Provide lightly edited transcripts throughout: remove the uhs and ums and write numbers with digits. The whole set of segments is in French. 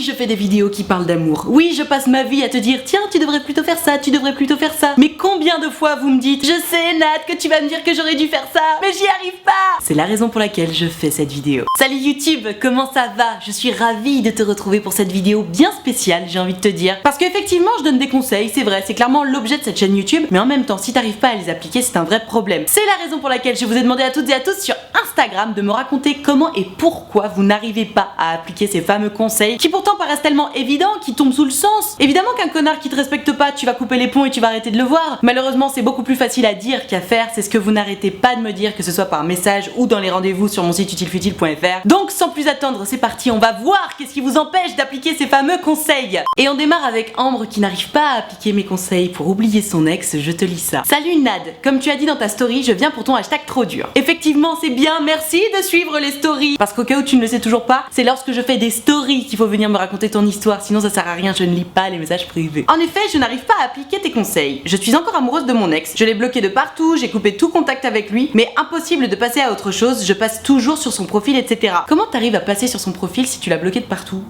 je fais des vidéos qui parlent d'amour. Oui, je passe ma vie à te dire tiens, tu devrais plutôt faire ça, tu devrais plutôt faire ça. Mais combien de fois vous me dites je sais Nat que tu vas me dire que j'aurais dû faire ça, mais j'y arrive pas. C'est la raison pour laquelle je fais cette vidéo. Salut YouTube, comment ça va? Je suis ravie de te retrouver pour cette vidéo bien spéciale, j'ai envie de te dire. Parce qu'effectivement, je donne des conseils, c'est vrai, c'est clairement l'objet de cette chaîne YouTube, mais en même temps, si t'arrives pas à les appliquer, c'est un vrai problème. C'est la raison pour laquelle je vous ai demandé à toutes et à tous sur Instagram de me raconter comment et pourquoi vous n'arrivez pas à appliquer ces fameux conseils qui pourtant paraissent tellement évidents, qui tombent sous le sens. Évidemment qu'un connard qui te respecte pas, tu vas couper les ponts et tu vas arrêter de le voir. Malheureusement, c'est beaucoup plus facile à dire qu'à faire, c'est ce que vous n'arrêtez pas de me dire, que ce soit par message ou dans les rendez-vous sur mon site utilefutile.fr. Donc sans plus attendre, c'est parti, on va voir qu'est-ce qui vous empêche d'appliquer ces fameux conseils. Et on démarre avec Ambre qui n'arrive pas à appliquer mes conseils pour oublier son ex, je te lis ça. Salut Nad, comme tu as dit dans ta story, je viens pour ton hashtag trop dur. Effectivement, c'est bien, merci de suivre les stories. Parce qu'au cas où tu ne le sais toujours pas, c'est lorsque je fais des stories qu'il faut venir me raconter ton histoire, sinon ça sert à rien, je ne lis pas les messages privés. En effet, je n'arrive pas à appliquer tes conseils. Je suis encore amoureuse de mon ex, je l'ai bloqué de partout, j'ai coupé tout contact avec lui, mais impossible de passer à autre chose, je passe toujours sur son profil, etc. Comment t'arrives à passer sur son profil si tu l'as bloqué de partout ?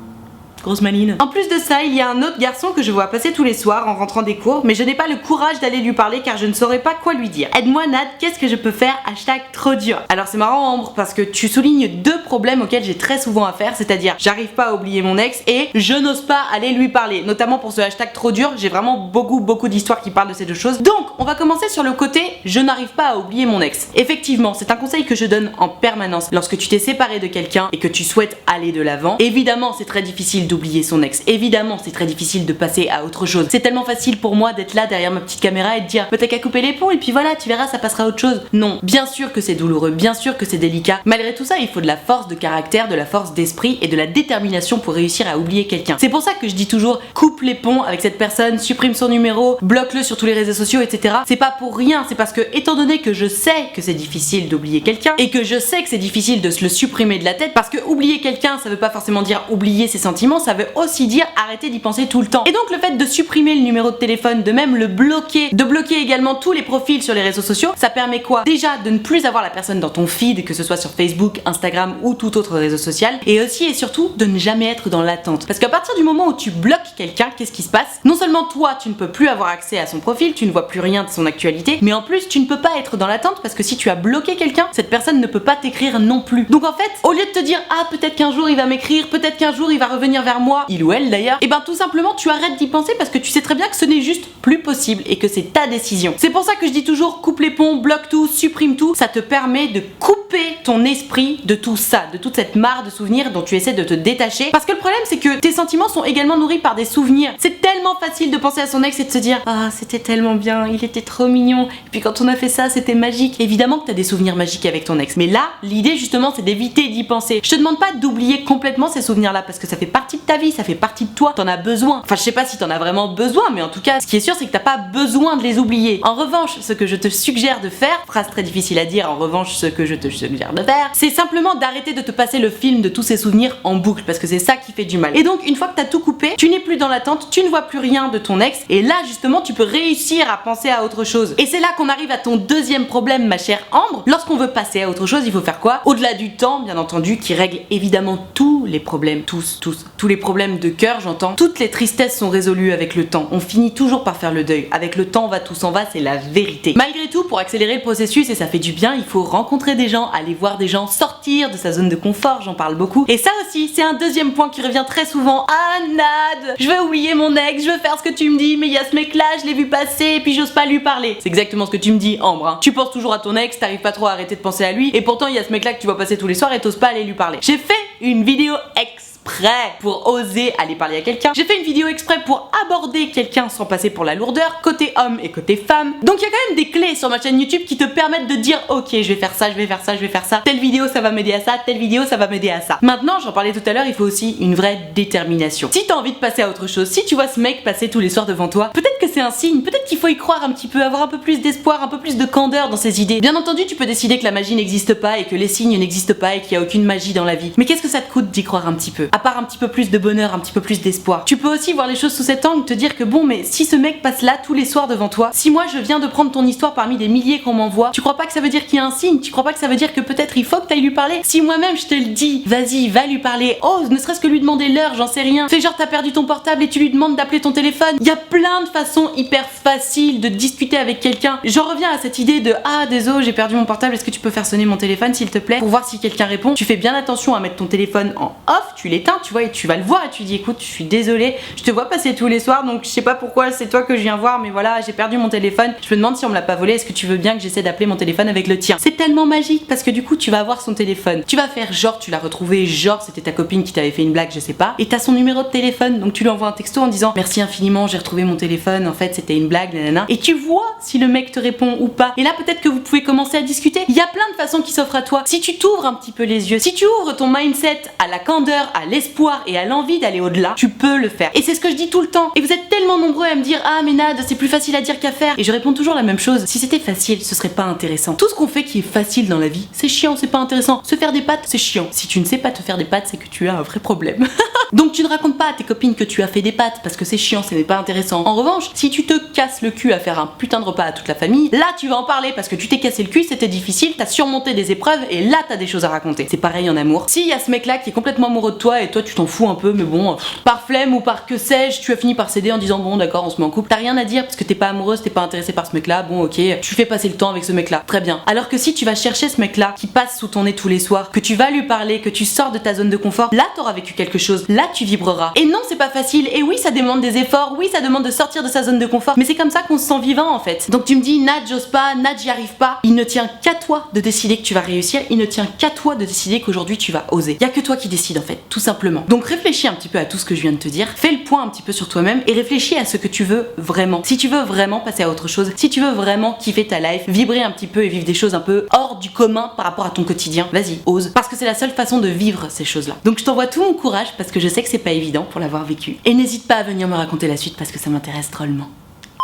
Grosse maline. En plus de ça, il y a un autre garçon que je vois passer tous les soirs en rentrant des cours, mais je n'ai pas le courage d'aller lui parler car je ne saurais pas quoi lui dire. Aide-moi Nad, qu'est-ce que je peux faire? Hashtag trop dur. Alors c'est marrant Ambre parce que tu soulignes deux problèmes auxquels j'ai très souvent affaire, c'est-à-dire j'arrive pas à oublier mon ex et je n'ose pas aller lui parler. Notamment pour ce hashtag trop dur, j'ai vraiment beaucoup d'histoires qui parlent de ces deux choses. Donc on va commencer sur le côté je n'arrive pas à oublier mon ex. Effectivement, c'est un conseil que je donne en permanence. Lorsque tu t'es séparé de quelqu'un et que tu souhaites aller de l'avant, évidemment c'est très difficile d'oublier son ex. Évidemment, c'est très difficile de passer à autre chose. C'est tellement facile pour moi d'être là derrière ma petite caméra et de dire peut-être qu'à couper les ponts et puis voilà, tu verras, ça passera à autre chose. Non, bien sûr que c'est douloureux, bien sûr que c'est délicat. Malgré tout ça, il faut de la force de caractère, de la force d'esprit et de la détermination pour réussir à oublier quelqu'un. C'est pour ça que je dis toujours coupe les ponts avec cette personne, supprime son numéro, bloque-le sur tous les réseaux sociaux, etc. C'est pas pour rien, c'est parce que étant donné que je sais que c'est difficile d'oublier quelqu'un et que je sais que c'est difficile de se le supprimer de la tête, parce que oublier quelqu'un, ça veut pas forcément dire oublier ses sentiments, ça veut aussi dire arrêter d'y penser tout le temps. Et donc le fait de supprimer le numéro de téléphone, de même le bloquer, de bloquer également tous les profils sur les réseaux sociaux, ça permet quoi? Déjà de ne plus avoir la personne dans ton feed, que ce soit sur Facebook, Instagram ou tout autre réseau social, et aussi et surtout de ne jamais être dans l'attente. Parce qu'à partir du moment où tu bloques quelqu'un, qu'est-ce qui se passe? Non seulement toi tu ne peux plus avoir accès à son profil, tu ne vois plus rien de son actualité, mais en plus tu ne peux pas être dans l'attente parce que si tu as bloqué quelqu'un, cette personne ne peut pas t'écrire non plus. Donc en fait, au lieu de te dire ah peut-être qu'un jour il va m'écrire, peut-être qu'un jour il va revenir vers moi, il ou elle d'ailleurs, et ben tout simplement tu arrêtes d'y penser parce que tu sais très bien que ce n'est juste plus possible et que c'est ta décision. C'est pour ça que je dis toujours coupe les ponts, bloque tout, supprime tout, ça te permet de couper ton esprit de tout ça, de toute cette mare de souvenirs dont tu essaies de te détacher, parce que le problème c'est que tes sentiments sont également nourris par des souvenirs. C'est tellement facile de penser à son ex et de se dire ah c'était tellement bien, il était trop mignon, et puis quand on a fait ça c'était magique. Évidemment que t'as des souvenirs magiques avec ton ex, mais là l'idée justement c'est d'éviter d'y penser. Je te demande pas d'oublier complètement ces souvenirs là parce que ça fait partie de ta vie, ça fait partie de toi, t'en as besoin. Enfin je sais pas si t'en as vraiment besoin, mais en tout cas ce qui est sûr c'est que t'as pas besoin de les oublier. En revanche, ce que je te suggère de faire, phrase très difficile à dire, en revanche ce que je te suggère de faire, c'est simplement d'arrêter de te passer le film de tous ces souvenirs en boucle, parce que c'est ça qui fait du mal. Et donc une fois que t'as tout coupé, tu n'es plus dans l'attente, tu ne vois plus rien de ton ex, et là justement tu peux réussir à penser à autre chose. Et c'est là qu'on arrive à ton deuxième problème ma chère Ambre. Lorsqu'on veut passer à autre chose, il faut faire quoi? Au-delà du temps bien entendu, qui règle évidemment tous les problèmes, tous les problèmes de cœur j'entends, toutes les tristesses sont résolues avec le temps. On finit toujours par faire le deuil. Avec le temps, tout s'en va, c'est la vérité. Malgré tout, pour accélérer le processus, et ça fait du bien, il faut rencontrer des gens, aller voir des gens, sortir de sa zone de confort, j'en parle beaucoup. Et ça aussi, c'est un deuxième point qui revient très souvent. Ah Nad, je veux oublier mon ex, je veux faire ce que tu me dis, mais il y a ce mec là, je l'ai vu passer, et puis j'ose pas lui parler. C'est exactement ce que tu me dis, Ambre. Hein. Tu penses toujours à ton ex, t'arrives pas trop à arrêter de penser à lui, et pourtant il y a ce mec là que tu vois passer tous les soirs et t'oses pas aller lui parler. J'ai fait une vidéo exprès pour oser aller parler à quelqu'un. J'ai fait une vidéo exprès pour aborder quelqu'un sans passer pour la lourdeur, côté homme et côté femme. Donc il y a quand même des clés sur ma chaîne YouTube qui te permettent de dire ok je vais faire ça, je vais faire ça, je vais faire ça, telle vidéo ça va m'aider à ça, telle vidéo ça va m'aider à ça. Maintenant j'en parlais tout à l'heure, il faut aussi une vraie détermination. Si t'as envie de passer à autre chose, si tu vois ce mec passer tous les soirs devant toi, peut-être que c'est un signe, peut-être qu'il faut y croire un petit peu, avoir un peu plus d'espoir, un peu plus de candeur dans ses idées. Bien entendu, tu peux décider que la magie n'existe pas et que les signes n'existent pas et qu'il n'y a aucune magie dans la vie. Mais qu'est-ce que ça te coûte d'y croire un petit peu? À part un petit peu plus de bonheur, un petit peu plus d'espoir. Tu peux aussi voir les choses sous cet angle, te dire que bon, mais si ce mec passe là tous les soirs devant toi, si moi je viens de prendre ton histoire parmi des milliers qu'on m'envoie, tu crois pas que ça veut dire qu'il y a un signe? Tu crois pas que ça veut dire que peut-être il faut que t'ailles lui parler? Si moi-même je te le dis, vas-y, va lui parler. Ose, ne serait-ce que lui demander l'heure, j'en sais rien. Fais genre t'as perdu ton portable et tu lui demandes d'appeler ton téléphone. Il y a plein de façons hyper faciles de discuter avec quelqu'un. J'en reviens à cette idée de ah désolé, j'ai perdu mon portable, est-ce que tu peux faire sonner mon téléphone s'il te plaît pour voir si quelqu'un répond. Tu fais bien attention à mettre ton téléphone en off, tu l'éteins, tu vois, et tu vas le voir et tu dis écoute, je suis désolée, je te vois passer tous les soirs donc je sais pas pourquoi c'est toi que je viens voir mais voilà, j'ai perdu mon téléphone. Je me demande si on me l'a pas volé, est-ce que tu veux bien que j'essaie d'appeler mon téléphone avec le tien? C'est tellement magique parce que du coup tu vas avoir son téléphone. Tu vas faire genre tu l'as retrouvé, genre c'était ta copine qui t'avait fait une blague, je sais pas, et t'as son numéro de téléphone donc tu lui envoies un texto en disant merci infiniment, j'ai retrouvé mon téléphone, en fait c'était une blague, nanana. Et tu vois si le mec te répond ou pas. Et là peut-être que vous pouvez commencer à discuter. Il y a plein de façons qui s'offrent à toi. Si tu t'ouvres un petit peu les yeux, si tu ouvres ton mindset à la candeur, à l'espoir et à l'envie d'aller au-delà, tu peux le faire. Et c'est ce que je dis tout le temps. Et vous êtes tellement nombreux à me dire ah mais Nad, c'est plus facile à dire qu'à faire. Et je réponds toujours la même chose. Si c'était facile, ce serait pas intéressant. Tout ce qu'on fait qui est facile dans la vie, c'est chiant, c'est pas intéressant. Se faire des pâtes, c'est chiant. Si tu ne sais pas te faire des pâtes, c'est que tu as un vrai problème. Donc tu ne racontes pas à tes copines que tu as fait des pâtes parce que c'est chiant, ce n'est pas intéressant. En revanche, si tu te casses le cul à faire un putain de repas à toute la famille, là tu vas en parler parce que tu t'es cassé le cul, c'était difficile, t'as surmonté des épreuves et là t'as des choses à raconter. C'est pareil en amour. S'il y a ce mec là qui est complètement amoureux de toi et toi tu t'en fous un peu, mais bon, par flemme ou par que sais-je, tu as fini par céder en disant bon d'accord on se met en couple, t'as rien à dire parce que t'es pas amoureuse, t'es pas intéressée par ce mec là, bon ok, tu fais passer le temps avec ce mec là, très bien. Alors que si tu vas chercher ce mec là qui passe sous ton nez tous les soirs, que tu vas lui parler, que tu sors de ta zone de confort, là t'auras vécu quelque chose, là tu vibreras. Et non c'est pas facile, et oui ça demande des efforts, oui ça demande de sortir de sa zone de confort, mais c'est comme ça qu'on se sent vivant en fait. Donc tu me dis Nad j'ose pas, Nad j'y arrive pas, il ne tient qu'à toi de décider que tu vas réussir, il ne tient qu'à toi de décider qu'aujourd'hui tu vas oser. Il y a que toi qui décide en fait, tout simplement. Donc réfléchis un petit peu à tout ce que je viens de te dire, fais le point un petit peu sur toi-même et réfléchis à ce que tu veux vraiment. Si tu veux vraiment passer à autre chose, si tu veux vraiment kiffer ta life, vibrer un petit peu et vivre des choses un peu hors du commun par rapport à ton quotidien, vas-y, ose, parce que c'est la seule façon de vivre ces choses-là. Donc je t'envoie tout mon courage parce que je sais que c'est pas évident pour l'avoir vécu. Et n'hésite pas à venir me raconter la suite parce que ça m'intéresse drôlement.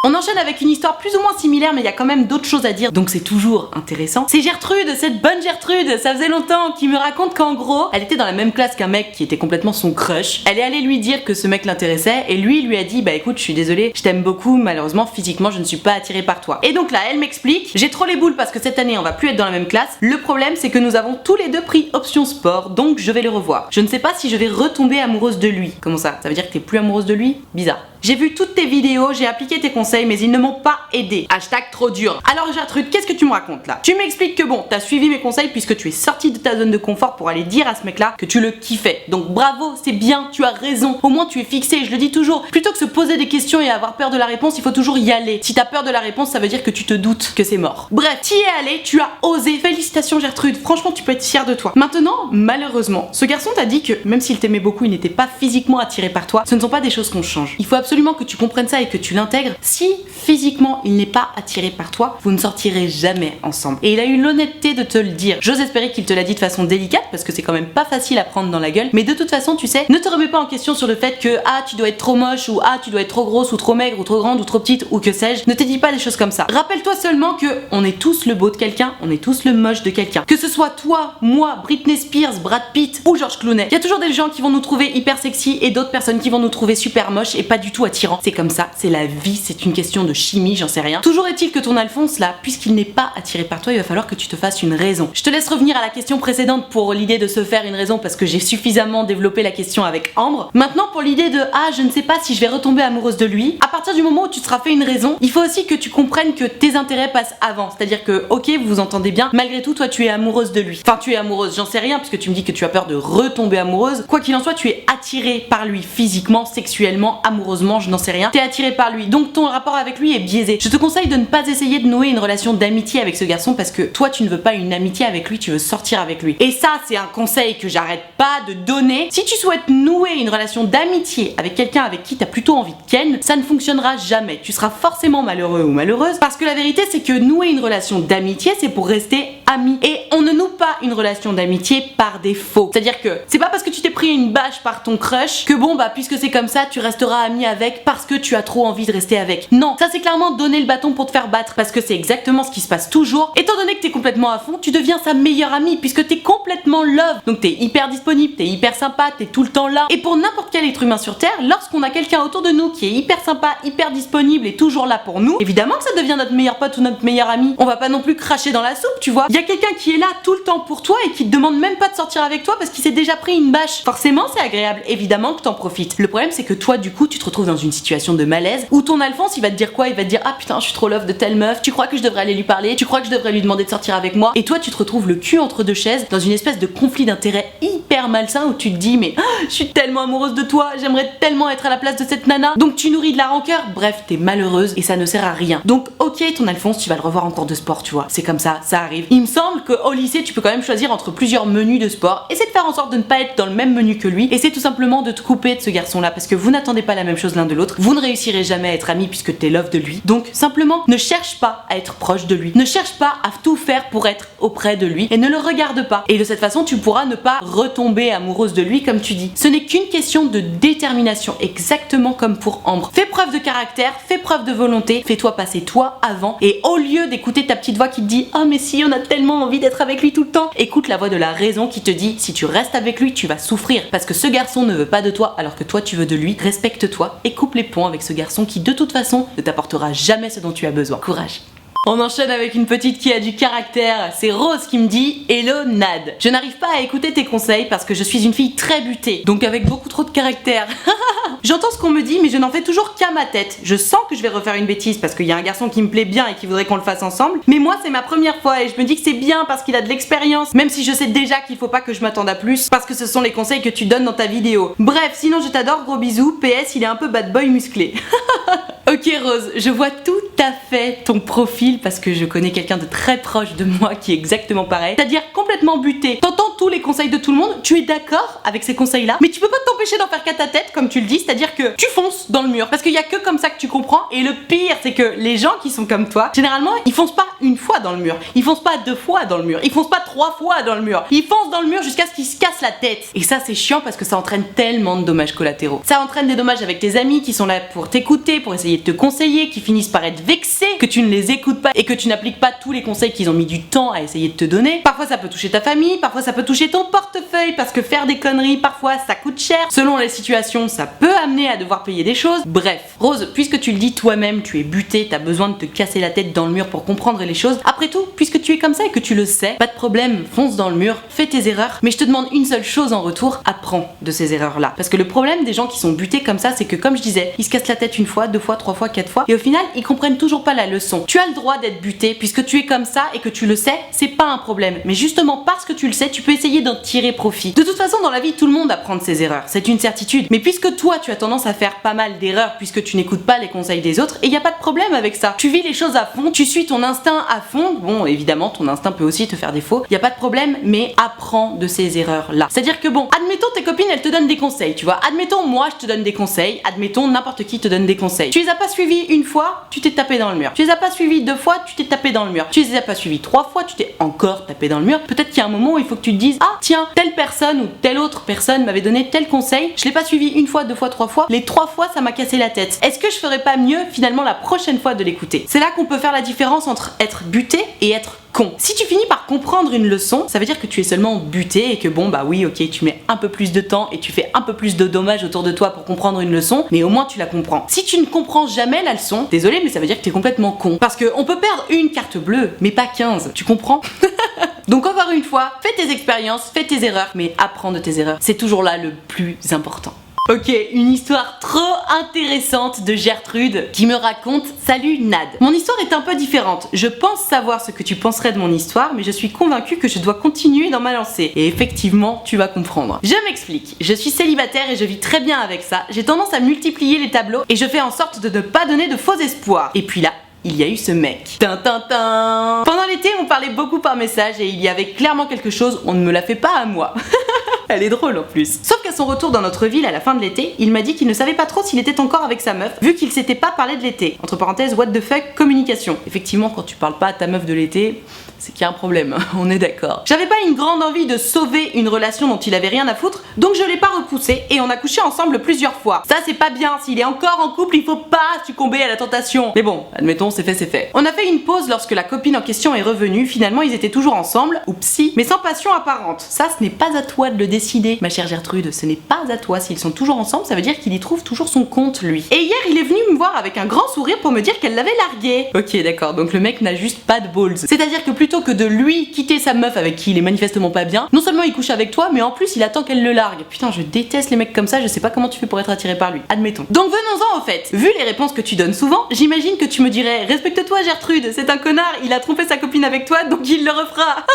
On enchaîne avec une histoire plus ou moins similaire mais il y a quand même d'autres choses à dire donc c'est toujours intéressant. C'est Gertrude, cette bonne Gertrude, ça faisait longtemps, qui me raconte qu'en gros elle était dans la même classe qu'un mec qui était complètement son crush. Elle est allée lui dire que ce mec l'intéressait et lui a dit bah écoute je suis désolée, je t'aime beaucoup, malheureusement physiquement je ne suis pas attirée par toi. Et donc là elle m'explique, j'ai trop les boules parce que cette année on va plus être dans la même classe. Le problème c'est que nous avons tous les deux pris option sport donc je vais le revoir. Je ne sais pas si je vais retomber amoureuse de lui. Comment ça? Ça veut dire que t'es plus amoureuse de lui? Bizarre. J'ai vu toutes tes vidéos, j'ai appliqué tes conseils, mais ils ne m'ont pas aidé. Hashtag trop dur. Alors Gertrude, qu'est-ce que tu me racontes là? Tu m'expliques que bon, t'as suivi mes conseils puisque tu es sortie de ta zone de confort pour aller dire à ce mec là que tu le kiffais. Donc bravo, c'est bien, tu as raison. Au moins tu es fixé, je le dis toujours. Plutôt que se poser des questions et avoir peur de la réponse, il faut toujours y aller. Si t'as peur de la réponse, ça veut dire que tu te doutes que c'est mort. Bref, t'y es allé, tu as osé. Félicitations Gertrude, franchement tu peux être fière de toi. Maintenant, malheureusement, ce garçon t'a dit que même s'il t'aimait beaucoup, il n'était pas physiquement attiré par toi. Ce ne sont pas des choses qu'on change. Il faut absolument que tu comprennes ça et que tu l'intègres. Si physiquement il n'est pas attiré par toi, vous ne sortirez jamais ensemble. Et il a eu l'honnêteté de te le dire. J'ose espérer qu'il te l'a dit de façon délicate parce que c'est quand même pas facile à prendre dans la gueule. Mais de toute façon, tu sais, ne te remets pas en question sur le fait que ah tu dois être trop moche ou ah tu dois être trop grosse ou trop maigre ou trop grande ou trop petite ou que sais-je. Ne te dis pas des choses comme ça. Rappelle-toi seulement que on est tous le beau de quelqu'un, on est tous le moche de quelqu'un. Que ce soit toi, moi, Britney Spears, Brad Pitt ou George Clooney. Il y a toujours des gens qui vont nous trouver hyper sexy et d'autres personnes qui vont nous trouver super moches et pas du tout attirants. C'est comme ça, c'est la vie, c'est une question de chimie, j'en sais rien. Toujours est-il que ton Alphonse là, puisqu'il n'est pas attiré par toi, il va falloir que tu te fasses une raison. Je te laisse revenir à la question précédente pour l'idée de se faire une raison parce que j'ai suffisamment développé la question avec Ambre. Maintenant pour l'idée de ah je ne sais pas si je vais retomber amoureuse de lui, à partir du moment où tu te seras fait une raison, il faut aussi que tu comprennes que tes intérêts passent avant. C'est-à-dire que ok vous vous entendez bien, malgré tout toi tu es amoureuse de lui. Enfin tu es amoureuse, j'en sais rien puisque tu me dis que tu as peur de retomber amoureuse. Quoi qu'il en soit tu es attirée par lui physiquement, sexuellement, amoureusement, je n'en sais rien. T'es attirée par lui, donc ton rapport avec lui est biaisé. Je te conseille de ne pas essayer de nouer une relation d'amitié avec ce garçon parce que toi tu ne veux pas une amitié avec lui, tu veux sortir avec lui. Et ça c'est un conseil que j'arrête pas de donner. Si tu souhaites nouer une relation d'amitié avec quelqu'un avec qui t'as plutôt envie de ken, ça ne fonctionnera jamais. Tu seras forcément malheureux ou malheureuse parce que la vérité c'est que nouer une relation d'amitié c'est pour rester amis. Et on ne noue pas une relation d'amitié par défaut. C'est-à-dire que c'est pas parce que tu t'es pris une bâche par ton crush que bon bah puisque c'est comme ça tu resteras ami avec avec parce que tu as trop envie de rester avec. Non, ça c'est clairement donner le bâton pour te faire battre, parce que c'est exactement ce qui se passe toujours. Étant donné que t'es complètement à fond, tu deviens sa meilleure amie puisque t'es complètement love. Donc t'es hyper disponible, t'es hyper sympa, t'es tout le temps là. Et pour n'importe quel être humain sur Terre, lorsqu'on a quelqu'un autour de nous qui est hyper sympa, hyper disponible et toujours là pour nous, évidemment que ça devient notre meilleur pote ou notre meilleur ami. On va pas non plus cracher dans la soupe, tu vois. Il y a quelqu'un qui est là tout le temps pour toi et qui te demande même pas de sortir avec toi parce qu'il s'est déjà pris une bâche. Forcément c'est agréable, évidemment que t'en profites. Le problème c'est que toi du coup tu te retrouves dans une situation de malaise où ton Alphonse il va te dire quoi? Il va te dire ah putain je suis trop love de telle meuf, tu crois que je devrais aller lui parler, tu crois que je devrais lui demander de sortir avec moi, et toi tu te retrouves le cul entre deux chaises dans une espèce de conflit d'intérêts hyper malsain où tu te dis mais je suis tellement amoureuse de toi, j'aimerais tellement être à la place de cette nana, donc tu nourris de la rancœur, bref t'es malheureuse et ça ne sert à rien. Donc ok ton Alphonse tu vas le revoir en cours de sport, tu vois, c'est comme ça arrive. Il me semble qu'au lycée tu peux quand même choisir entre plusieurs menus de sport, essaie de faire en sorte de ne pas être dans le même menu que lui, essaie tout simplement de te couper de ce garçon là parce que vous n'attendez pas la même chose l'un de l'autre, vous ne réussirez jamais à être amis puisque t'es love de lui, donc simplement ne cherche pas à être proche de lui, ne cherche pas à tout faire pour être auprès de lui et ne le regarde pas, et de cette façon tu pourras ne pas retomber amoureuse de lui comme tu dis. Ce n'est qu'une question de détermination, exactement comme pour Ambre. Fais preuve de caractère, fais preuve de volonté, fais-toi passer toi avant, et au lieu d'écouter ta petite voix qui te dit ah mais si on a tellement envie d'être avec lui tout le temps, écoute la voix de la raison qui te dit si tu restes avec lui tu vas souffrir parce que ce garçon ne veut pas de toi alors que toi tu veux de lui. Respecte-toi et coupe les ponts avec ce garçon qui de toute façon ne t'apportera jamais ce dont tu as besoin. Courage. On enchaîne avec une petite qui a du caractère, c'est Rose qui me dit hello Nad. Je n'arrive pas à écouter tes conseils parce que je suis une fille très butée, donc avec beaucoup trop de caractère. J'entends ce qu'on me dit mais je n'en fais toujours qu'à ma tête. Je sens que je vais refaire une bêtise parce qu'il y a un garçon qui me plaît bien et qui voudrait qu'on le fasse ensemble, mais moi c'est ma première fois et je me dis que c'est bien parce qu'il a de l'expérience, même si je sais déjà qu'il faut pas que je m'attende à plus parce que ce sont les conseils que tu donnes dans ta vidéo. Bref, sinon je t'adore, gros bisous, PS il est un peu bad boy musclé. Ok Rose, je vois tout à fait ton profil parce que je connais quelqu'un de très proche de moi qui est exactement pareil, c'est-à-dire complètement buté. T'entends tous les conseils de tout le monde, tu es d'accord avec ces conseils là, mais tu peux pas t'empêcher d'en faire qu'à ta tête comme tu le dis, c'est-à-dire que tu fonces dans le mur parce qu'il y a que comme ça que tu comprends, et le pire c'est que les gens qui sont comme toi, généralement ils foncent pas une fois dans le mur, ils foncent pas deux fois dans le mur, ils foncent pas trois fois dans le mur, ils foncent dans le mur jusqu'à ce qu'ils se cassent la tête, et ça c'est chiant parce que ça entraîne tellement de dommages collatéraux. Ça entraîne des dommages avec tes amis qui sont là pour t'écouter, pour essayer de te conseiller, qui finissent par être vexés que tu ne les écoutes pas et que tu n'appliques pas tous les conseils qu'ils ont mis du temps à essayer de te donner. Parfois ça peut toucher ta famille, parfois ça peut toucher ton portefeuille parce que faire des conneries parfois ça coûte cher. Selon les situations ça peut amener à devoir payer des choses. Bref, Rose, puisque tu le dis toi-même, tu es buté, t'as besoin de te casser la tête dans le mur pour comprendre les choses. Après tout, puisque tu es comme ça et que tu le sais, pas de problème, fonce dans le mur, fais tes erreurs, mais je te demande une seule chose en retour, apprends de ces erreurs là. Parce que le problème des gens qui sont butés comme ça, c'est que comme je disais, ils se cassent la tête une fois, deux fois, trois fois, quatre fois, et au final ils comprennent toujours pas la leçon. Tu as le droit d'être buté puisque tu es comme ça et que tu le sais, c'est pas un problème. Mais justement parce que tu le sais, tu peux essayer d'en tirer profit. De toute façon dans la vie tout le monde apprend de ses erreurs, c'est une certitude. Mais puisque toi tu as tendance à faire pas mal d'erreurs puisque tu n'écoutes pas les conseils des autres, et y a pas de problème avec ça. Tu vis les choses à fond, tu suis ton instinct à fond. Bon évidemment ton instinct peut aussi te faire défaut, y a pas de problème, mais apprends de ces erreurs là. C'est à dire que bon, admettons tes copines elles te donnent des conseils, tu vois, admettons moi je te donne des conseils, admettons n'importe qui te donne des conseils. Tu les as pas suivis une fois, tu t'es tapé dans le mur. Tu les as pas suivis deux fois, tu t'es tapé dans le mur. Tu les as pas suivis trois fois, tu t'es encore tapé dans le mur. Peut-être qu'il y a un moment où il faut que tu te dises ah tiens, telle personne ou telle autre personne m'avait donné tel conseil, je l'ai pas suivi une fois, deux fois, trois fois, les trois fois ça m'a cassé la tête. Est-ce que je ferais pas mieux finalement la prochaine fois de l'écouter? C'est là qu'on peut faire la différence entre être buté et être con. Si tu finis par comprendre une leçon, ça veut dire que tu es seulement buté et que bon bah oui ok tu mets un peu plus de temps et tu fais un peu plus de dommages autour de toi pour comprendre une leçon, mais au moins tu la comprends. Si tu ne comprends jamais la leçon, désolé mais ça veut dire que tu es complètement con. Parce qu'on peut perdre une carte bleue, mais pas 15, tu comprends? Donc encore une fois, fais tes expériences, fais tes erreurs, mais apprends de tes erreurs. C'est toujours là le plus important. Ok, une histoire trop intéressante de Gertrude qui me raconte « Salut Nad. Mon histoire est un peu différente. Je pense savoir ce que tu penserais de mon histoire, mais je suis convaincue que je dois continuer dans ma lancée. Et effectivement, tu vas comprendre. Je m'explique. Je suis célibataire et je vis très bien avec ça. J'ai tendance à multiplier les tableaux et je fais en sorte de ne pas donner de faux espoirs. Et puis là, il y a eu ce mec. Tintintin. Pendant l'été, on parlait beaucoup par message et il y avait clairement quelque chose, on ne me l'a fait pas à moi. Elle est drôle en plus. Sauf qu'à son retour dans notre ville à la fin de l'été, il m'a dit qu'il ne savait pas trop s'il était encore avec sa meuf, vu qu'il s'était pas parlé de l'été. Entre parenthèses, what the fuck, communication. Effectivement, quand tu parles pas à ta meuf de l'été, c'est qu'il y a un problème, on est d'accord. J'avais pas une grande envie de sauver une relation dont il avait rien à foutre, donc je l'ai pas repoussé et on a couché ensemble plusieurs fois. Ça c'est pas bien, s'il est encore en couple, il faut pas succomber à la tentation. Mais bon, admettons, c'est fait, c'est fait. On a fait une pause lorsque la copine en question est revenue, finalement ils étaient toujours ensemble, ou psy, mais sans passion apparente. Ça, ce n'est pas à toi de le décider, ma chère Gertrude, ce n'est pas à toi. S'ils sont toujours ensemble, ça veut dire qu'il y trouve toujours son compte, lui. Et hier, il est venu me voir avec un grand sourire pour me dire qu'elle l'avait largué. Ok, d'accord, donc le mec n'a juste pas de balls. C'est-à-dire que plutôt que de lui quitter sa meuf avec qui il est manifestement pas bien, non seulement il couche avec toi, mais en plus il attend qu'elle le largue. Putain, je déteste les mecs comme ça, je sais pas comment tu fais pour être attiré par lui. Admettons. Donc venons-en au fait. Vu les réponses que tu donnes souvent, j'imagine que tu me dirais: respecte-toi Gertrude, c'est un connard, il a trompé sa copine avec toi, donc il le refera.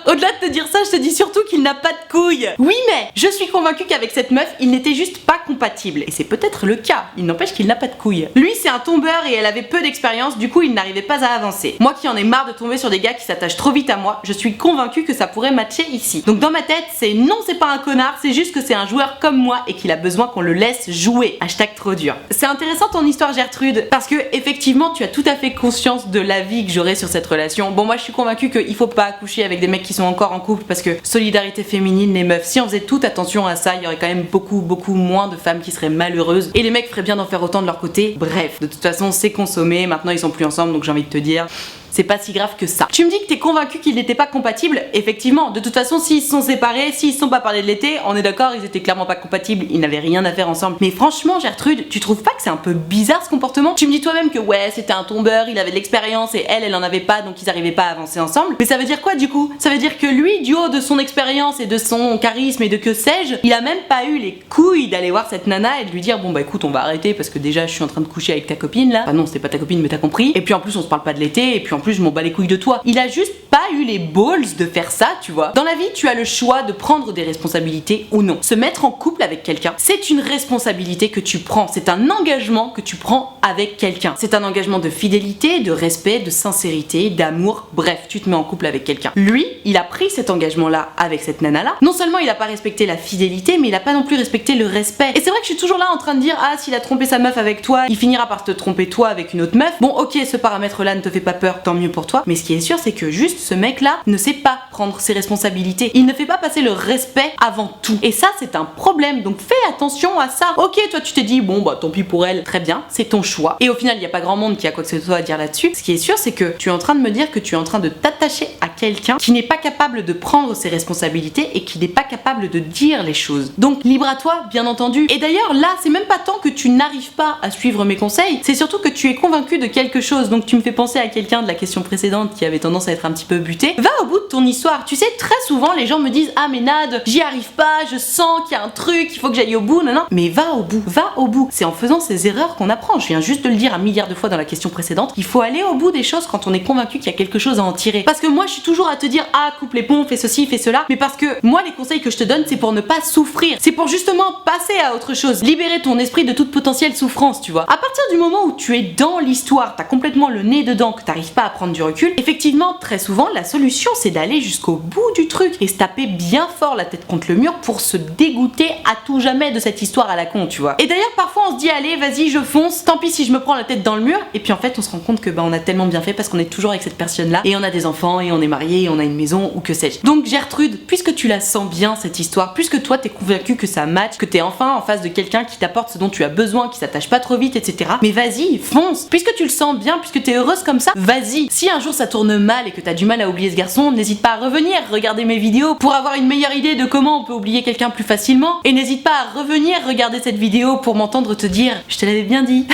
Au-delà de te dire ça, je te dis surtout qu'il n'a pas de couilles. Oui, mais je suis convaincue qu'avec cette meuf, il n'était juste pas compatible. Et c'est peut-être le cas, il n'empêche qu'il n'a pas de couilles. Lui, c'est un tombeur et elle avait peu d'expérience, du coup il n'arrivait pas à avancer. Moi qui en ai marre de tomber sur des gars qui s'attachent trop vite à moi, je suis convaincue que ça pourrait matcher ici. Donc dans ma tête, c'est non, c'est pas un connard, c'est juste que c'est un joueur comme moi et qu'il a besoin qu'on le laisse jouer. Hashtag trop dur. C'est intéressant ton histoire Gertrude, parce que effectivement tu as tout à fait conscience de l'avis que j'aurais sur cette relation. Bon, moi je suis convaincue qu'il faut pas coucher avec des mecs qui sont encore en couple, parce que solidarité féminine, les meufs, si on faisait toute attention à ça, il y aurait quand même beaucoup moins de femmes qui seraient malheureuses et les mecs feraient bien d'en faire autant de leur côté. Bref, de toute façon c'est consommé, maintenant ils sont plus ensemble, donc j'ai envie de te dire, c'est pas si grave que ça. Tu me dis que t'es convaincu qu'ils n'étaient pas compatibles. Effectivement, de toute façon, s'ils se sont séparés, s'ils se sont pas parlé de l'été, on est d'accord, ils étaient clairement pas compatibles, ils n'avaient rien à faire ensemble. Mais franchement, Gertrude, tu trouves pas que c'est un peu bizarre ce comportement? Tu me dis toi-même que ouais, c'était un tombeur, il avait de l'expérience et elle en avait pas, donc ils arrivaient pas à avancer ensemble. Mais ça veut dire quoi du coup? Ça veut dire que lui, du haut de son expérience et de son charisme et de que sais-je, il a même pas eu les couilles d'aller voir cette nana et de lui dire bon bah écoute, on va arrêter parce que déjà je suis en train de coucher avec ta copine là. Enfin non, c'était pas ta copine, mais t'as compris. Et puis en plus, on se parle pas de l'été, et puis en plus, je m'en bats les couilles de toi. Il a juste pas eu les balls de faire ça, tu vois. Dans la vie, tu as le choix de prendre des responsabilités ou non. Se mettre en couple avec quelqu'un, c'est une responsabilité que tu prends. C'est un engagement que tu prends avec quelqu'un. C'est un engagement de fidélité, de respect, de sincérité, d'amour. Bref, tu te mets en couple avec quelqu'un. Lui, il a pris cet engagement-là avec cette nana-là. Non seulement il a pas respecté la fidélité, mais il a pas non plus respecté le respect. Et c'est vrai que je suis toujours là en train de dire ah, s'il a trompé sa meuf avec toi, il finira par te tromper toi avec une autre meuf. Bon, ok, ce paramètre-là ne te fait pas peur, tant mieux pour toi. Mais ce qui est sûr, c'est que juste ce mec-là ne sait pas prendre ses responsabilités. Il ne fait pas passer le respect avant tout. Et ça, c'est un problème. Donc fais attention à ça. Ok, toi tu t'es dit bon bah tant pis pour elle, très bien, c'est ton choix. Et au final, il y a pas grand monde qui a quoi que ce soit à dire là-dessus. Ce qui est sûr, c'est que tu es en train de me dire que tu es en train de t'attacher à quelqu'un qui n'est pas capable de prendre ses responsabilités et qui n'est pas capable de dire les choses. Donc libre à toi, bien entendu. Et d'ailleurs, là, c'est même pas tant que tu n'arrives pas à suivre mes conseils, c'est surtout que tu es convaincu de quelque chose. Donc tu me fais penser à quelqu'un de la question précédente qui avait tendance à être un petit peu buté. Va au bout de ton histoire. Tu sais, très souvent les gens me disent ah mais Nad, j'y arrive pas, je sens qu'il y a un truc, il faut que j'aille au bout, non. Mais va au bout, va au bout. C'est en faisant ces erreurs qu'on apprend. Je viens juste de le dire un milliard de fois dans la question précédente. Il faut aller au bout des choses quand on est convaincu qu'il y a quelque chose à en tirer. Parce que moi je suis toujours à te dire ah coupe les ponts, fais ceci, fais cela. Mais parce que moi les conseils que je te donne c'est pour ne pas souffrir. C'est pour justement passer à autre chose. Libérer ton esprit de toute potentielle souffrance, tu vois. À partir du moment où tu es dans l'histoire, t'as complètement le nez dedans, que t'arrives pas à prendre du recul, effectivement très souvent la solution c'est d'aller jusqu'au bout du truc et se taper bien fort la tête contre le mur pour se dégoûter à tout jamais de cette histoire à la con, tu vois. Et d'ailleurs parfois on se dit allez vas-y je fonce, tant pis si je me prends la tête dans le mur, et puis en fait on se rend compte que bah on a tellement bien fait parce qu'on est toujours avec cette personne là et on a des enfants et on est mariés et on a une maison ou que sais-je. Donc Gertrude, puisque tu la sens bien cette histoire, puisque toi t'es convaincu que ça match, que t'es enfin en face de quelqu'un qui t'apporte ce dont tu as besoin, qui s'attache pas trop vite, etc. Mais vas-y, fonce. Puisque tu le sens bien, puisque t'es heureuse comme ça, vas-y. Si un jour ça tourne mal et que t'as du mal à oublier ce garçon, n'hésite pas à revenir, regarder mes vidéos pour avoir une meilleure idée de comment on peut oublier quelqu'un plus facilement. Et n'hésite pas à revenir regarder cette vidéo pour m'entendre te dire je te l'avais bien dit.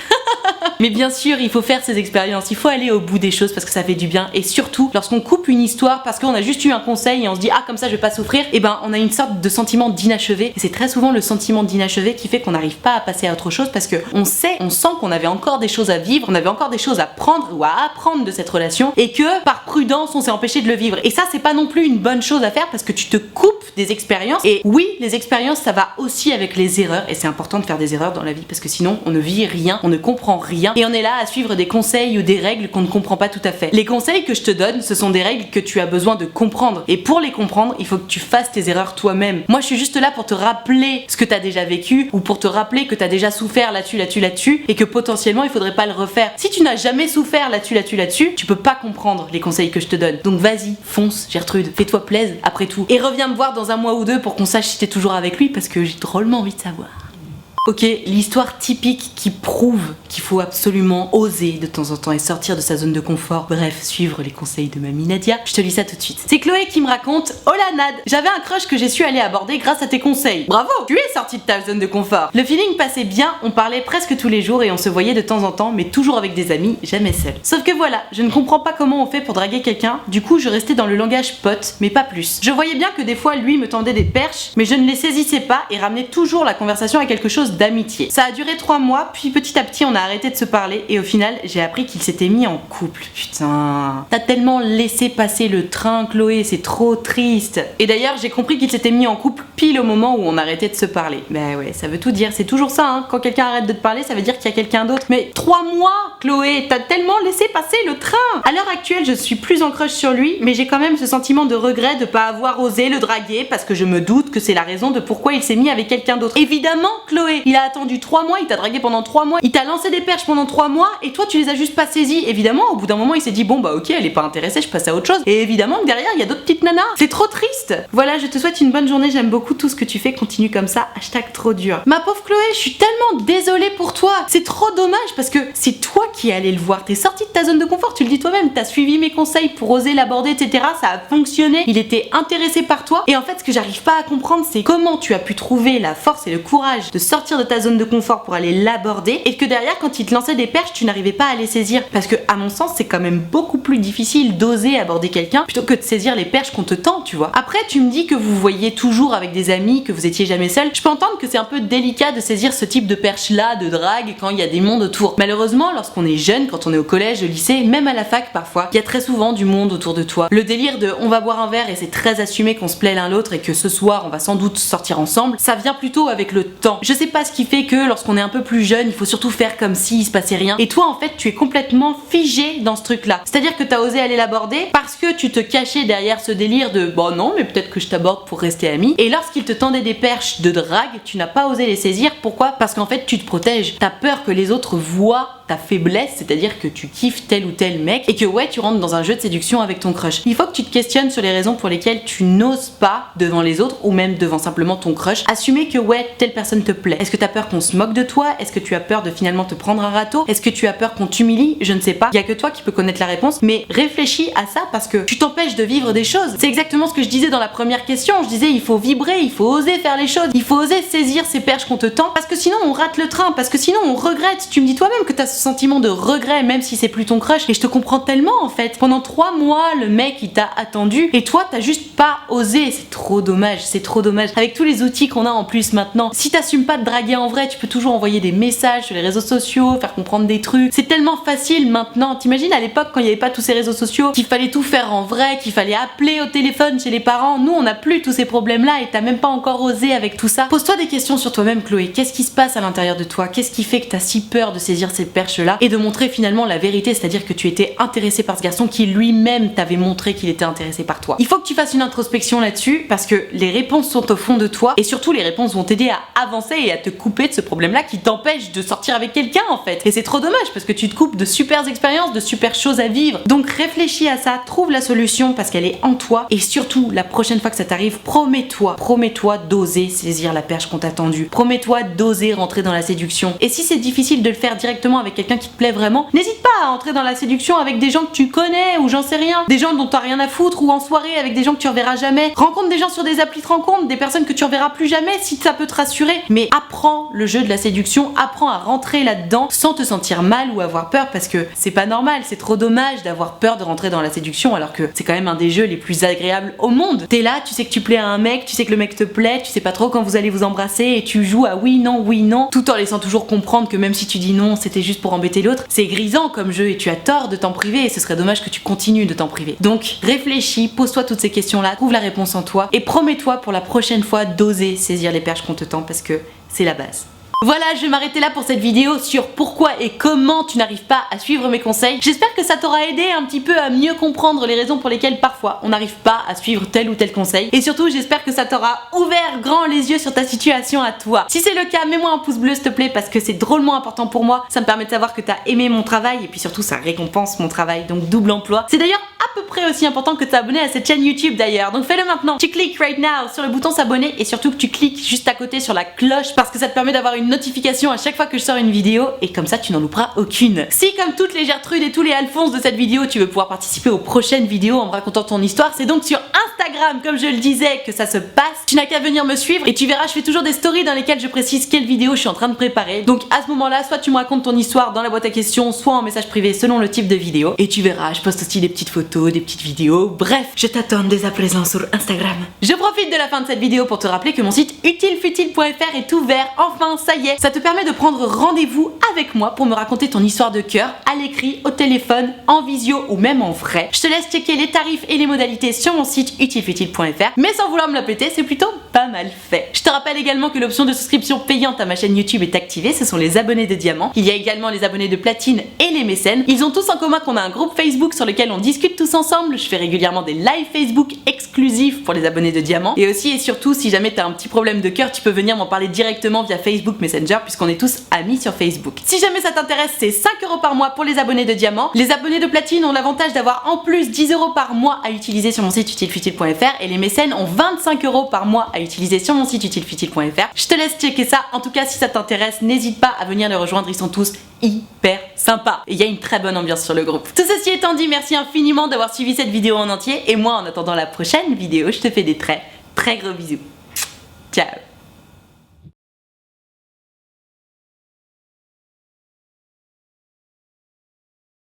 Mais bien sûr, il faut faire ces expériences, il faut aller au bout des choses parce que ça fait du bien. Et surtout, lorsqu'on coupe une histoire parce qu'on a juste eu un conseil et on se dit ah comme ça je vais pas souffrir, et ben on a une sorte de sentiment d'inachevé. Et c'est très souvent le sentiment d'inachevé qui fait qu'on n'arrive pas à passer à autre chose parce que on sait, on sent qu'on avait encore des choses à vivre, on avait encore des choses à prendre ou à apprendre de cette relation et que par prudence on s'est empêché de le vivre. Et ça c'est pas non plus une bonne chose à faire parce que tu te coupes des expériences. Et oui, les expériences ça va aussi avec les erreurs et c'est important de faire des erreurs dans la vie parce que sinon on ne vit rien, on ne comprend rien. rien et on est là à suivre des conseils ou des règles qu'on ne comprend pas tout à fait. Les conseils que je te donne, ce sont des règles que tu as besoin de comprendre et pour les comprendre, il faut que tu fasses tes erreurs toi-même. Moi, je suis juste là pour te rappeler ce que tu as déjà vécu ou pour te rappeler que tu as déjà souffert là-dessus et que potentiellement il faudrait pas le refaire. Si tu n'as jamais souffert là-dessus, tu peux pas comprendre les conseils que je te donne. Donc vas-y, fonce Gertrude, fais-toi plaisir après tout. Et reviens me voir dans un mois ou deux pour qu'on sache si t'es toujours avec lui parce que j'ai drôlement envie de savoir. Ok, l'histoire typique qui prouve qu'il faut absolument oser de temps en temps et sortir de sa zone de confort, bref, suivre les conseils de mamie Nadia, je te lis ça tout de suite. C'est Chloé qui me raconte « Hola Nad, j'avais un crush que j'ai su aller aborder grâce à tes conseils. Bravo, tu es sortie de ta zone de confort. Le feeling passait bien, on parlait presque tous les jours et on se voyait de temps en temps, mais toujours avec des amis, jamais seul. Sauf que voilà, je ne comprends pas comment on fait pour draguer quelqu'un, du coup je restais dans le langage pote, mais pas plus. Je voyais bien que des fois lui me tendait des perches, mais je ne les saisissais pas et ramenais toujours la conversation à quelque chose d'amitié. Ça a duré 3 mois, puis petit à petit on a arrêté de se parler et au final j'ai appris qu'il s'était mis en couple. Putain, t'as tellement laissé passer le train Chloé, c'est trop triste. Et d'ailleurs j'ai compris qu'il s'était mis en couple pile au moment où on arrêtait de se parler. Bah ouais, ça veut tout dire, c'est toujours ça hein. Quand quelqu'un arrête de te parler, ça veut dire qu'il y a quelqu'un d'autre. Mais 3 mois Chloé, t'as tellement laissé passer le train. À l'heure actuelle je suis plus en crush sur lui, mais j'ai quand même ce sentiment de regret de pas avoir osé le draguer parce que je me doute que c'est la raison de pourquoi il s'est mis avec quelqu'un d'autre. Évidemment Chloé, il a attendu 3 mois, il t'a dragué pendant 3 mois, il t'a lancé des perches pendant 3 mois et toi tu les as juste pas saisies. Évidemment au bout d'un moment il s'est dit bon bah ok elle est pas intéressée, je passe à autre chose. Et évidemment que derrière il y a d'autres petites nanas. C'est trop triste. Voilà, je te souhaite une bonne journée, j'aime beaucoup tout ce que tu fais, continue comme ça, hashtag trop dur. Ma pauvre Chloé, je suis tellement désolée pour toi. C'est trop dommage parce que c'est toi qui es allé le voir, t'es sortie de ta zone de confort, tu le dis toi-même, t'as suivi mes conseils pour oser l'aborder etc. Ça a fonctionné, il était intéressé par toi et en fait ce que j'arrive pas à comprendre c'est comment tu as pu trouver la force et le courage de sortir de ta zone de confort pour aller l'aborder et que derrière quand il te lançait des perches tu n'arrivais pas à les saisir parce que à mon sens c'est quand même beaucoup plus difficile d'oser aborder quelqu'un plutôt que de saisir les perches qu'on te tend tu vois. Après tu me dis que vous voyez toujours avec des amis, que vous étiez jamais seul. Je peux entendre que c'est un peu délicat de saisir ce type de perche là, de drague quand il y a des mondes autour. Malheureusement lorsqu'on est jeune, quand on est au collège, au lycée, même à la fac parfois, il y a très souvent du monde autour de toi. Le délire de on va boire un verre et c'est très assumé qu'on se plaît l'un l'autre et que ce soir on va sans doute sortir ensemble, ça vient plutôt avec le temps. Je sais pas ce qui fait que lorsqu'on est un peu plus jeune, il faut surtout faire comme s'il se passait rien. Et toi en fait tu es complètement figé dans ce truc là. C'est-à-dire que t'as osé aller l'aborder parce que tu te cachais derrière ce délire de bon non mais peut-être que je t'aborde pour rester amis. Et lorsqu'il te tendait des perches de drague, tu n'as pas osé les saisir. Pourquoi? Parce qu'en fait tu te protèges. T'as peur que les autres voient ta faiblesse, c'est-à-dire que tu kiffes tel ou tel mec et que ouais tu rentres dans un jeu de séduction avec ton crush. Il faut que tu te questionnes sur les raisons pour lesquelles tu n'oses pas devant les autres ou même devant simplement ton crush assumer que ouais telle personne te plaît. Est-ce que t'as peur qu'on se moque de toi? Est-ce que tu as peur de finalement te prendre un râteau? Est-ce que tu as peur qu'on t'humilie? Je ne sais pas. Il y a que toi qui peux connaître la réponse, mais réfléchis à ça parce que tu t'empêches de vivre des choses. C'est exactement ce que je disais dans la première question. Je disais il faut vibrer, il faut oser faire les choses, il faut oser saisir ces perches qu'on te tend parce que sinon on rate le train, parce que sinon on regrette. Tu me dis toi-même que t'as ce sentiment de regret même si c'est plus ton crush et je te comprends tellement en fait. Pendant 3 mois le mec il t'a attendu et toi t'as juste pas osé. C'est trop dommage, c'est trop dommage. Avec tous les outils qu'on a en plus maintenant, si t'assumes pas de draguer en vrai, tu peux toujours envoyer des messages sur les réseaux sociaux, faire comprendre des trucs. C'est tellement facile maintenant. T'imagines à l'époque quand il y avait pas tous ces réseaux sociaux, qu'il fallait tout faire en vrai, qu'il fallait appeler au téléphone chez les parents. Nous on n'a plus tous ces problèmes là et t'as même pas encore osé avec tout ça. Pose-toi des questions sur toi-même Chloé. Qu'est-ce qui se passe à l'intérieur de toi? Qu'est-ce qui fait que t'as si peur de saisir ces perches là et de montrer finalement la vérité, c'est-à-dire que tu étais intéressé par ce garçon qui lui-même t'avait montré qu'il était intéressé par toi. Il faut que tu fasses une introspection là-dessus parce que les réponses sont au fond de toi et surtout les réponses vont t'aider à avancer et à te couper de ce problème-là qui t'empêche de sortir avec quelqu'un en fait. Et c'est trop dommage parce que tu te coupes de super expériences, de super choses à vivre. Donc réfléchis à ça, trouve la solution parce qu'elle est en toi et surtout la prochaine fois que ça t'arrive, promets-toi d'oser saisir la perche qu'on t'a tendue. Promets-toi d'oser rentrer dans la séduction. Et si c'est difficile de le faire directement avec quelqu'un qui te plaît vraiment, n'hésite pas à entrer dans la séduction avec des gens que tu connais ou j'en sais rien, des gens dont t'as rien à foutre ou en soirée avec des gens que tu reverras jamais. Rencontre des gens sur des applis de rencontre, des personnes que tu reverras plus jamais si ça peut te rassurer. Mais apprends le jeu de la séduction, apprends à rentrer là-dedans sans te sentir mal ou avoir peur parce que c'est pas normal, c'est trop dommage d'avoir peur de rentrer dans la séduction alors que c'est quand même un des jeux les plus agréables au monde. T'es là, tu sais que tu plais à un mec, tu sais que le mec te plaît, tu sais pas trop quand vous allez vous embrasser et tu joues à oui non, tout en laissant toujours comprendre que même si tu dis non, c'était juste pour embêter l'autre. C'est grisant comme jeu et tu as tort de t'en priver et ce serait dommage que tu continues de t'en priver. Donc réfléchis, pose-toi toutes ces questions-là, trouve la réponse en toi et promets-toi pour la prochaine fois d'oser saisir les perches qu'on te tend parce que c'est la base. Voilà, je vais m'arrêter là pour cette vidéo sur pourquoi et comment tu n'arrives pas à suivre mes conseils. J'espère que ça t'aura aidé un petit peu à mieux comprendre les raisons pour lesquelles parfois on n'arrive pas à suivre tel ou tel conseil. Et surtout, j'espère que ça t'aura ouvert grand les yeux sur ta situation à toi. Si c'est le cas, mets-moi un pouce bleu s'il te plaît parce que c'est drôlement important pour moi. Ça me permet de savoir que t'as aimé mon travail et puis surtout ça récompense mon travail, donc double emploi. C'est d'ailleurs à peu près aussi important que de t'abonner à cette chaîne YouTube d'ailleurs, donc fais-le maintenant. Tu cliques right now sur le bouton s'abonner et surtout que tu cliques juste à côté sur la cloche parce que ça te permet d'avoir une notification à chaque fois que je sors une vidéo et comme ça tu n'en louperas aucune. Si comme toutes les Gertrude et tous les Alphonse de cette vidéo tu veux pouvoir participer aux prochaines vidéos en me racontant ton histoire, c'est donc sur Instagram comme je le disais que ça se passe. Tu n'as qu'à venir me suivre et tu verras je fais toujours des stories dans lesquelles je précise quelle vidéo je suis en train de préparer. Donc à ce moment là soit tu me racontes ton histoire dans la boîte à questions soit en message privé selon le type de vidéo et tu verras je poste aussi des petites photos, des petites vidéos, bref je t'attends dès à présent sur Instagram. Je profite de la fin de cette vidéo pour te rappeler que mon site utilefutile.fr est ouvert, enfin ça y est, ça te permet de prendre rendez-vous avec moi pour me raconter ton histoire de cœur à l'écrit, au téléphone, en visio ou même en vrai. Je te laisse checker les tarifs et les modalités sur mon site utilefutile.fr mais sans vouloir me la péter, c'est plutôt pas mal fait. Je te rappelle également que l'option de souscription payante à ma chaîne YouTube est activée, ce sont les abonnés de diamant. Il y a également les abonnés de platine et les mécènes. Ils ont tous en commun qu'on a un groupe Facebook sur lequel on discute tous ensemble. Je fais régulièrement des lives Facebook exclusifs pour les abonnés de diamant. Et aussi et surtout, si jamais t'as un petit problème de cœur, tu peux venir m'en parler directement via Facebook Messenger puisqu'on est tous amis sur Facebook. Si jamais ça t'intéresse, c'est 5 € par mois pour les abonnés de diamant. Les abonnés de platine ont l'avantage d'avoir en plus 10 € par mois à utiliser sur mon site utilefutile.fr et les mécènes ont 25 € par mois à utiliser sur mon site utilefutile.fr. Je te laisse checker ça. En tout cas, si ça t'intéresse, n'hésite pas à venir les rejoindre. Ils sont tous hyper sympas. Et il y a une très bonne ambiance sur le groupe. Tout ceci étant dit, merci infiniment d'avoir suivi cette vidéo en entier. Et moi, en attendant la prochaine vidéo, je te fais des très gros bisous. Ciao.